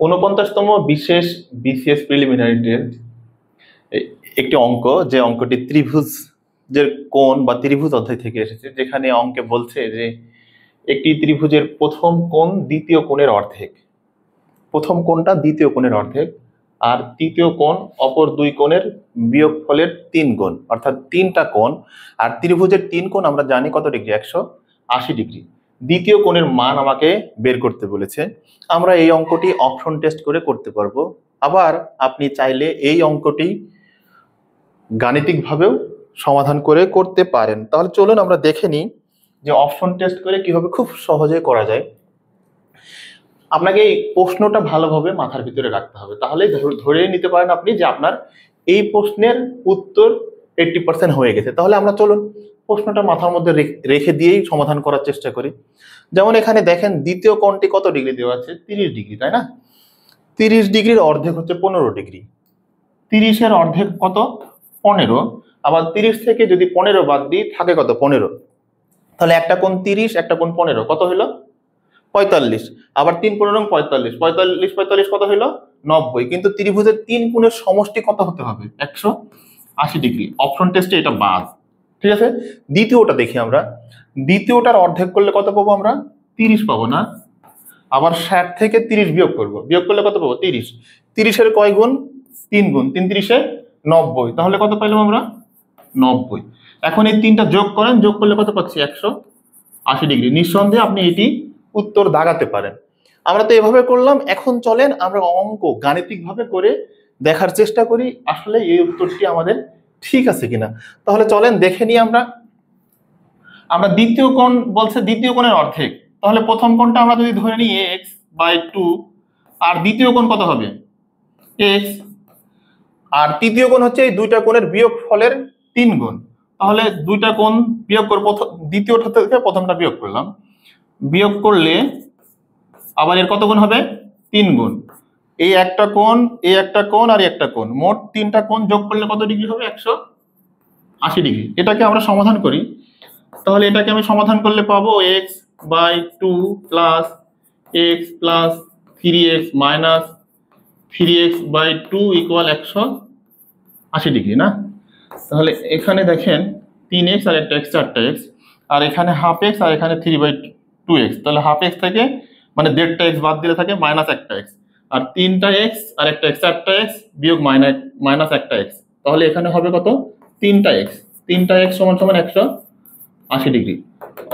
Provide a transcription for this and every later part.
49তম বিশেষ বিসিএস প্রিলিমিনারির একটি অঙ্ক, যে অঙ্কটি ত্রিভুজের কোণ বা ত্রিভুজ অধ্যায় থেকে এসেছে, যেখানে অঙ্কে বলছে যে একটি ত্রিভুজের প্রথম কোণ দ্বিতীয় কোণের অর্ধেক, প্রথম কোণটা দ্বিতীয় কোণের অর্ধেক, আর তৃতীয় কোণ অপর দুই কোণের বিয়োগফলের 3 গুণ, অর্থাৎ 3টা কোণ। আর ত্রিভুজের 3 কোণ আমরা জানি কত ডিগ্রি, 180 ডিগ্রি। দ্বিতীয় কোণের মান আমাকে বের করতে বলেছে। আমরা এই অঙ্কটি অপশন টেস্ট করে করতে পারবো। আবার আপনি চাইলে এই অঙ্কটি গাণিতিকভাবেও সমাধান করে করতে পারেন। তাহলে চলুন আমরা দেখে নিই যে অপশন টেস্ট করে কিভাবে খুব সহজে করা যায়। আপনাকে এই প্রশ্নটা ভালোভাবে মাথার ভিতরে রাখতে হবে, তাহলে ধরে নিতে পারেন আপনি যে আপনার এই প্রশ্নের উত্তর 80% হয়ে গেছে। তাহলে আমরা চলুন প্রশ্নটা মাথার মধ্যে রেখে দিয়েই সমাধান করার চেষ্টা করি। যেমন এখানে দেখেন দ্বিতীয় কোণটি কত ডিগ্রি দেওয়া আছে, 30 ডিগ্রি, তাই না? 30 ডিগ্রির অর্ধেক হচ্ছে 15 ডিগ্রি। 30-এর অর্ধেক কত? 15। আবার 30 থেকে যদি 15 বাদ দিই থাকে কত? 15। তাহলে একটা কোণ 30, একটা কোণ 15, কত হলো? 45। আবার 3×15 45, 45 কত হলো? 90। কিন্তু ত্রিভুজের 3 কোণের সমষ্টি কত হতে হবে? 180 ডিগ্রি। অপশন টেস্টে এটা বাদ, ঠিক আছে? দ্বিতীয়টা দেখি আমরা। দ্বিতীয়টার অর্ধেক করলে কত পাবো আমরা? 30 পাবো না? আবার 60 থেকে 30 বিয়োগ করবো, বিয়োগ করলে কত পাবো? 30। 30-এর কয় গুণ? 3 গুণ। 3 × 30 = 90। তাহলে কত পাইলাম আমরা? 90। এখন এই 3টা যোগ করেন, যোগ করলে কত পাচ্ছি? 180 ডিগ্রি। নিঃসন্দেহে আপনি এটি উত্তর দাগাতে পারেন। আমরা তো এভাবে করলাম। এখন চলেন আমরা অঙ্ক গাণিতিকভাবে করে দেখার চেষ্টা করি আসলে এই উত্তরটি আমাদের ঠিক আছে কিনা। তাহলে চলেন দেখে নিই আমরা। দ্বিতীয় কোণ বলছে দ্বিতীয় কোণের অর্ধেক, তাহলে প্রথম কোণটা আমরা যদি ধরে নিই x/2, আর দ্বিতীয় কোণ কত হবে? x। আর তৃতীয় কোণ হচ্ছে এই দুইটা কোণের বিয়োগফলের 3 গুণ। তাহলে দুইটা কোণ বিয়োগ করে দ্বিতীয়টা থেকে প্রথমটা বিয়োগ করলাম, বিয়োগ করলে আবার এর কত গুণ হবে? 3 গুণ। এই একটা কোণ, এই একটা কোণ, আর একটা কোণ, মোট 3টা কোণ যোগ করলে কত ডিগ্রি হবে? 180 ডিগ্রি। এটাকে আমরা সমাধান করি। তাহলে এটাকে আমি সমাধান করলে পাবো x/2 + x + 3x - 3x/2 = 180 degree না? তাহলে এখানে দেখেন 3x আর একটা x, 4টা x, আর এখানে ½ x আর এখানে 3/2x। তাহলে ½ x থেকে মানে 1.5টা x বাদ দিলে থাকে -1টা x, আর 3টা x আর একটা x, 4টা x বিয়োগ -1টা x। তাহলে এখানে হবে কত? 3টা x। 3টা x = 180 ডিগ্রি।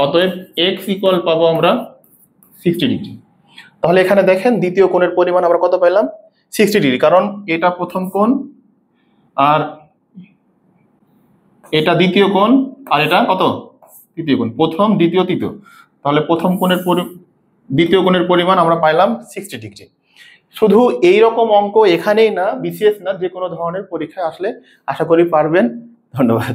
অতএব x = পাবো আমরা 60 ডিগ্রি। তাহলে এখানে দেখেন দ্বিতীয় কোণের পরিমাণ আমরা কত পেলাম? 60 ডিগ্রি, কারণ এটা প্রথম কোণ আর এটা দ্বিতীয় কোণ, আর এটা কত? তৃতীয় কোণ। প্রথম, দ্বিতীয়, তৃতীয়। তাহলে দ্বিতীয় কোণের পরিমাণ আমরা পাইলাম 60 ডিগ্রি। শুধু এই রকম অঙ্ক এখানেই না, বিসিএস না, যে কোনো ধরনের পরীক্ষায় আসলে আশা করি পারবেন। ধন্যবাদ।